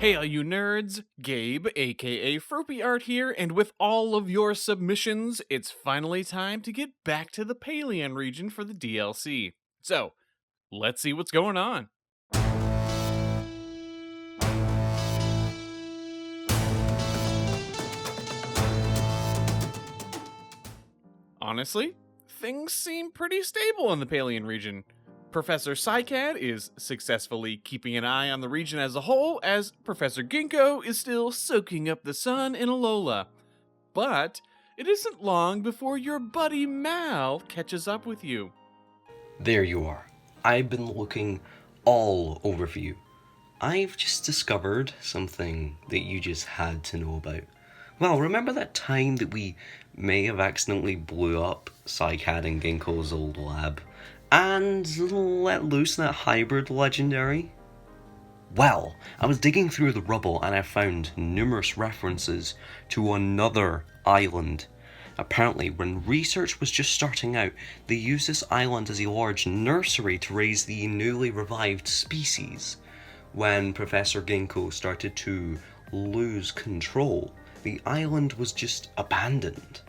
Hey, all you nerds, Gabe, aka Froopy Art here, and with all of your submissions, it's finally time to get back to the Paleon region for the DLC. So, let's see what's going on. Honestly, things seem pretty stable in the Paleon region. Professor Psycad is successfully keeping an eye on the region as a whole, as Professor Ginkgo is still soaking up the sun in Alola. But it isn't long before your buddy Mal catches up with you. There you are. I've been looking all over for you. I've just discovered something that you just had to know about. Well, remember that time that we may have accidentally blew up Psycad and Ginkgo's old lab and let loose that hybrid legendary? Well, I was digging through the rubble and I found numerous references to another island. Apparently, when research was just starting out, they used this island as a large nursery to raise the newly revived species. When Professor Ginkgo started to lose control, the island was just abandoned.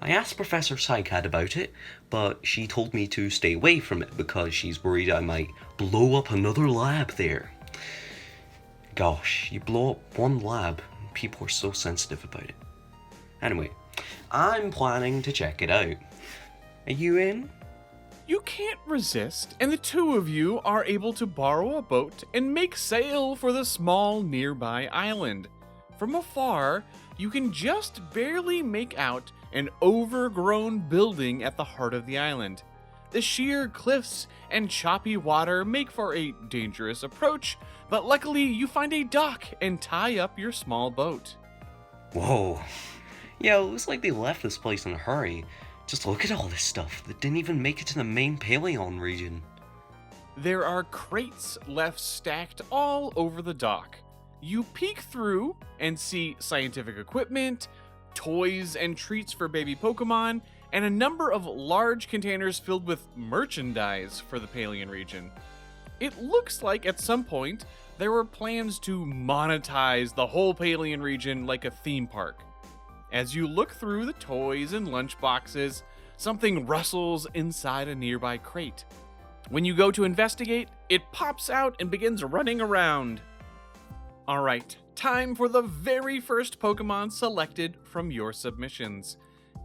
I asked Professor Psycad about it, but she told me to stay away from it because she's worried I might blow up another lab there. Gosh, you blow up one lab, people are so sensitive about it. Anyway, I'm planning to check it out. Are you in? You can't resist, and the two of you are able to borrow a boat and make sail for the small nearby island. From afar, you can just barely make out an overgrown building at the heart of the island. The sheer cliffs and choppy water make for a dangerous approach, but luckily you find a dock and tie up your small boat. Whoa. Yeah, it looks like they left this place in a hurry. Just look at all this stuff that didn't even make it to the main Paleon region. There are crates left stacked all over the dock. You peek through and see scientific equipment, toys and treats for baby Pokémon, and a number of large containers filled with merchandise for the Paleon region. It looks like at some point there were plans to monetize the whole Paleon region like a theme park. As you look through the toys and lunchboxes, something rustles inside a nearby crate. When you go to investigate, it pops out and begins running around. Alright, time for the very first Pokemon selected from your submissions.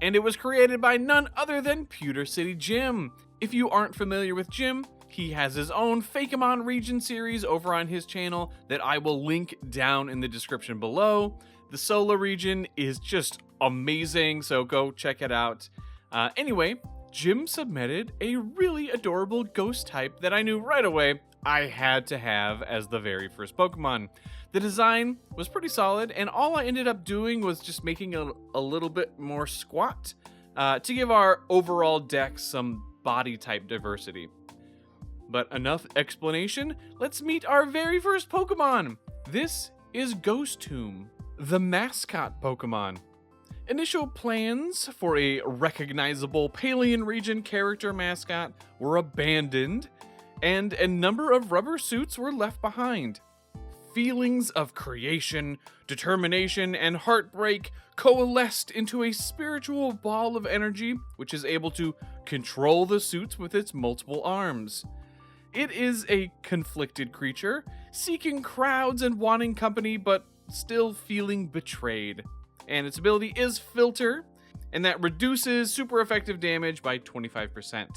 And it was created by none other than Pewter City Jim. If you aren't familiar with Jim, he has his own Fakemon region series over on his channel that I will link down in the description below. The Sola region is just amazing, so go check it out. Anyway, Jim submitted a really adorable ghost type that I knew right away I had to have as the very first Pokemon. The design was pretty solid, and all I ended up doing was just making it a little bit more squat to give our overall deck some body type diversity. But enough explanation, let's meet our very first Pokemon. This is Ghostume, the mascot Pokemon. Initial plans for a recognizable Paleon region character mascot were abandoned, and a number of rubber suits were left behind. Feelings of creation, determination, and heartbreak coalesced into a spiritual ball of energy which is able to control the suits with its multiple arms. It is a conflicted creature, seeking crowds and wanting company, but still feeling betrayed. And its ability is Filter, and that reduces super effective damage by 25%.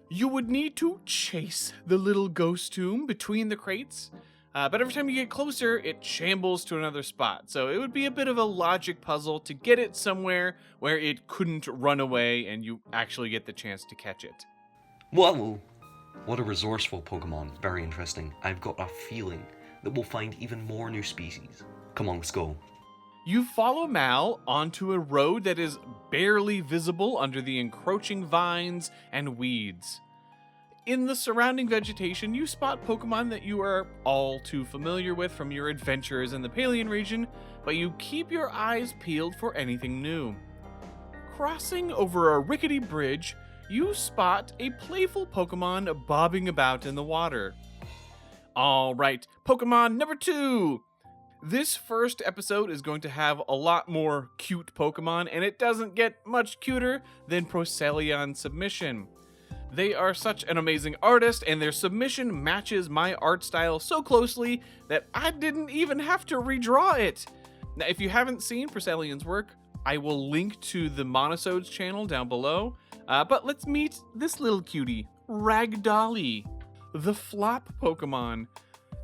You would need to chase the little Ghostume between the crates, but every time you get closer, it shambles to another spot. So it would be a bit of a logic puzzle to get it somewhere where it couldn't run away and you actually get the chance to catch it. Whoa! What a resourceful Pokemon. Very interesting. I've got a feeling that we'll find even more new species. Come on, let's go. You follow Mal onto a road that is barely visible under the encroaching vines and weeds. In the surrounding vegetation, you spot Pokemon that you are all too familiar with from your adventures in the Paleon region, but you keep your eyes peeled for anything new. Crossing over a rickety bridge, you spot a playful Pokemon bobbing about in the water. Alright, Pokemon number 2! This first episode is going to have a lot more cute Pokemon, and it doesn't get much cuter than Proceleon Submission. They are such an amazing artist, and their submission matches my art style so closely that I didn't even have to redraw it. Now, if you haven't seen Proceleon's work, I will link to the Monosodes channel down below. But let's meet this little cutie, Ragdoli, the flop Pokemon.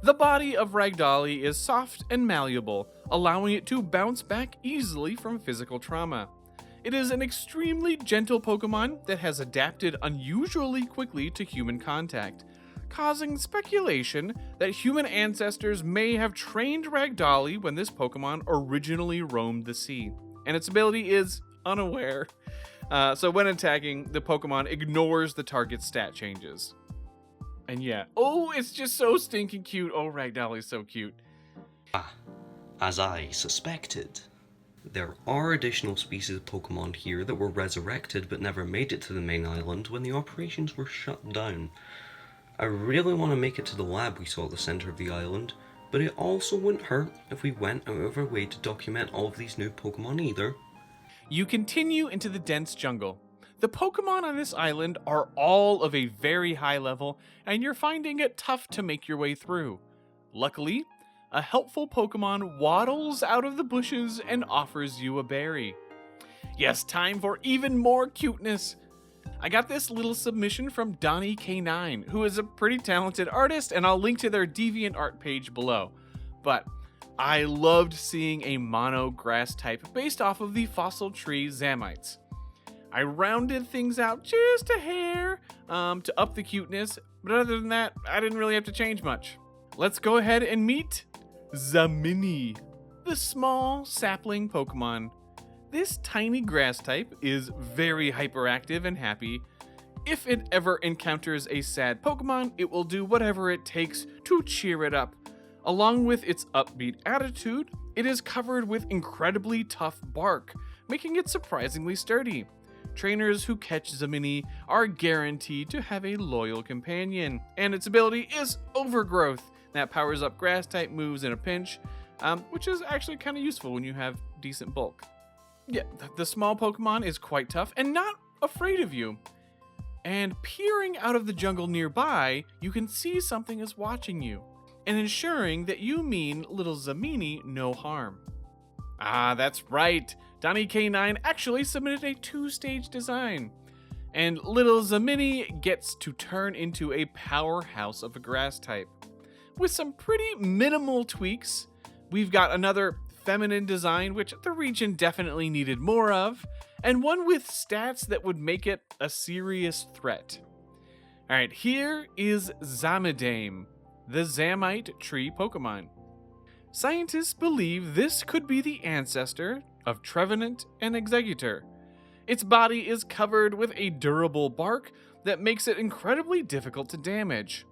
The body of Ragdoli is soft and malleable, allowing it to bounce back easily from physical trauma. It is an extremely gentle Pokemon that has adapted unusually quickly to human contact, causing speculation that human ancestors may have trained Ragdoli when this Pokemon originally roamed the sea, and its ability is unaware. So when attacking, the Pokemon ignores the target's stat changes. And yeah, oh, it's just so stinking cute. Oh, Ragdoli's so cute. As I suspected. There are additional species of Pokemon here that were resurrected but never made it to the main island when the operations were shut down. I really want to make it to the lab we saw at the centre of the island, but it also wouldn't hurt if we went out of our way to document all of these new Pokemon either. You continue into the dense jungle. The Pokemon on this island are all of a very high level, and you're finding it tough to make your way through. Luckily, a helpful Pokemon waddles out of the bushes and offers you a berry. Yes, time for even more cuteness. I got this little submission from Donnie K9, who is a pretty talented artist, and I'll link to their DeviantArt page below. But I loved seeing a mono grass type based off of the fossil tree Zamites. I rounded things out just a hair to up the cuteness, but other than that, I didn't really have to change much. Let's go ahead and meet Zamini, the small sapling Pokemon. This tiny grass type is very hyperactive and happy. If it ever encounters a sad Pokemon, it will do whatever it takes to cheer it up. Along with its upbeat attitude, it is covered with incredibly tough bark, making it surprisingly sturdy. Trainers who catch Zamini are guaranteed to have a loyal companion, and its ability is Overgrowth. That powers up grass-type moves in a pinch, which is actually kind of useful when you have decent bulk. Yeah, the small Pokemon is quite tough and not afraid of you. And peering out of the jungle nearby, you can see something is watching you, and ensuring that you mean little Zamini no harm. Ah, that's right. Donnie K9 actually submitted a 2-stage design. And little Zamini gets to turn into a powerhouse of a grass type. With some pretty minimal tweaks, we've got another feminine design, which the region definitely needed more of, and one with stats that would make it a serious threat. Alright, here is Zamidame, the Zamite tree Pokemon. Scientists believe this could be the ancestor of Trevenant and Executor. Its body is covered with a durable bark that makes it incredibly difficult to damage.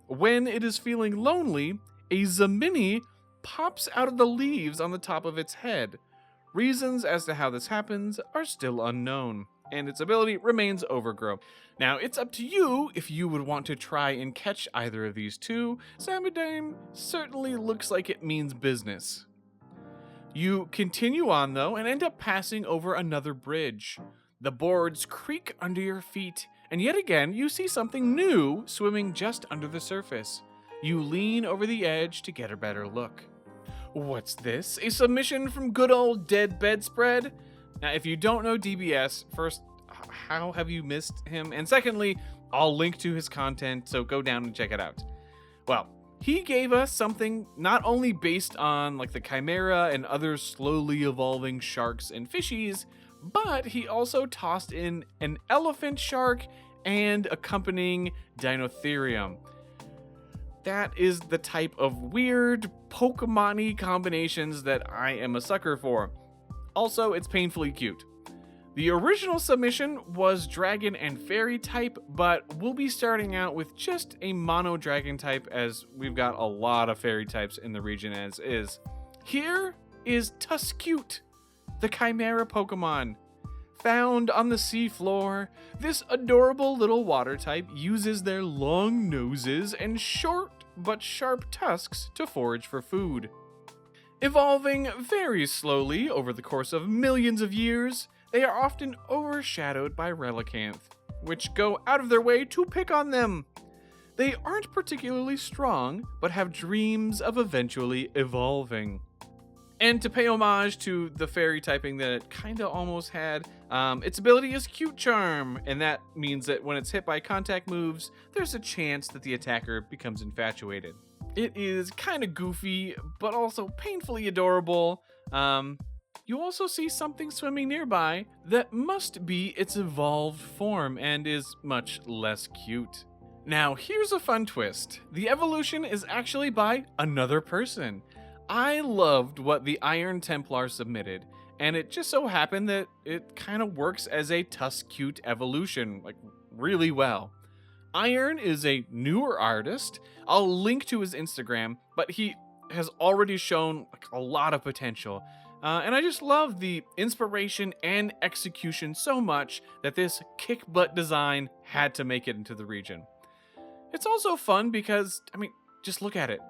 When it is feeling lonely, a Zamini pops out of the leaves on the top of its head. Reasons as to how this happens are still unknown, and its ability remains Overgrow. Now, it's up to you if you would want to try and catch either of these two. Zamidame certainly looks like it means business. You continue on, though, and end up passing over another bridge. The boards creak under your feet, and yet again, you see something new swimming just under the surface. You lean over the edge to get a better look. What's this? A submission from good old DeadBedSpread? Now, if you don't know DBS, first, how have you missed him? And secondly, I'll link to his content, so go down and check it out. Well, he gave us something not only based on like the Chimera and other slowly evolving sharks and fishies, but he also tossed in an elephant shark and accompanying Dinotherium. That is the type of weird Pokemon-y combinations that I am a sucker for. Also, it's painfully cute. The original submission was Dragon and Fairy type, but we'll be starting out with just a mono Dragon type as we've got a lot of Fairy types in the region as is. Here is Tuscute, the Chimera Pokemon. Found on the seafloor, this adorable little water type uses their long noses and short but sharp tusks to forage for food. Evolving very slowly over the course of millions of years, they are often overshadowed by Relicanth, which go out of their way to pick on them. They aren't particularly strong, but have dreams of eventually evolving. And to pay homage to the fairy typing that it kinda almost had, its ability is Cute Charm, and that means that when it's hit by contact moves, there's a chance that the attacker becomes infatuated. It is kinda goofy, but also painfully adorable. You also see something swimming nearby that must be its evolved form and is much less cute. Now, here's a fun twist. The evolution is actually by another person. I loved what the Iron Templar submitted, and it just so happened that it kind of works as a Tuskcute evolution, like really well. Iron is a newer artist. I'll link to his Instagram, but he has already shown a lot of potential. And I just love the inspiration and execution so much that this kick-butt design had to make it into the region. It's also fun because, just look at it.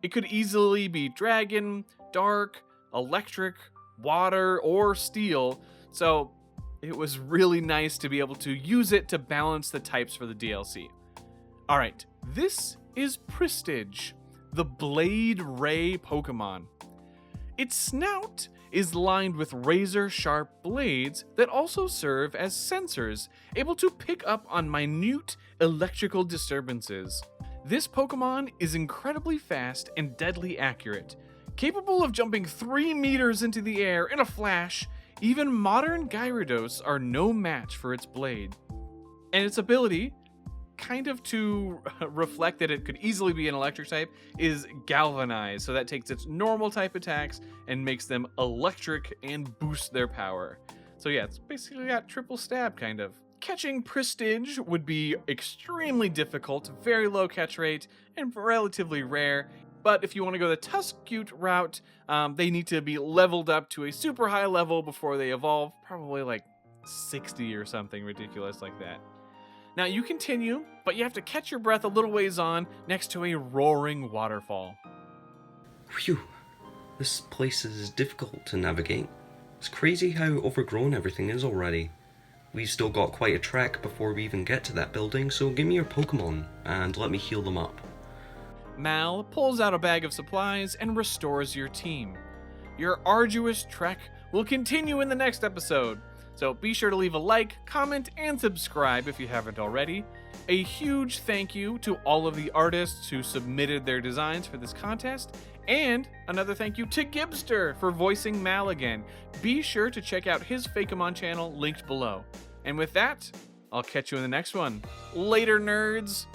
It could easily be dragon, dark, electric, water, or steel, so it was really nice to be able to use it to balance the types for the DLC. Alright, this is Prestige, the Blade Ray Pokémon. Its snout is lined with razor-sharp blades that also serve as sensors, able to pick up on minute electrical disturbances. This Pokémon is incredibly fast and deadly accurate. Capable of jumping 3 meters into the air in a flash, even modern Gyarados are no match for its blade. And its ability, kind of to reflect that it could easily be an electric type, is Galvanize, so that takes its normal type attacks and makes them electric and boosts their power. So yeah, it's basically got triple stab, kind of. Catching Prestige would be extremely difficult, very low catch rate, and relatively rare. But if you want to go the Tuskcute route, they need to be leveled up to a super high level before they evolve, probably like 60 or something ridiculous like that. Now you continue, but you have to catch your breath a little ways on next to a roaring waterfall. Phew, this place is difficult to navigate. It's crazy how overgrown everything is already. We've still got quite a trek before we even get to that building, so give me your Pokémon and let me heal them up. Mal pulls out a bag of supplies and restores your team. Your arduous trek will continue in the next episode, so be sure to leave a like, comment, and subscribe if you haven't already. A huge thank you to all of the artists who submitted their designs for this contest, and another thank you to Gibbster for voicing Mal again. Be sure to check out his Fakemon channel linked below. And with that, I'll catch you in the next one. Later, nerds!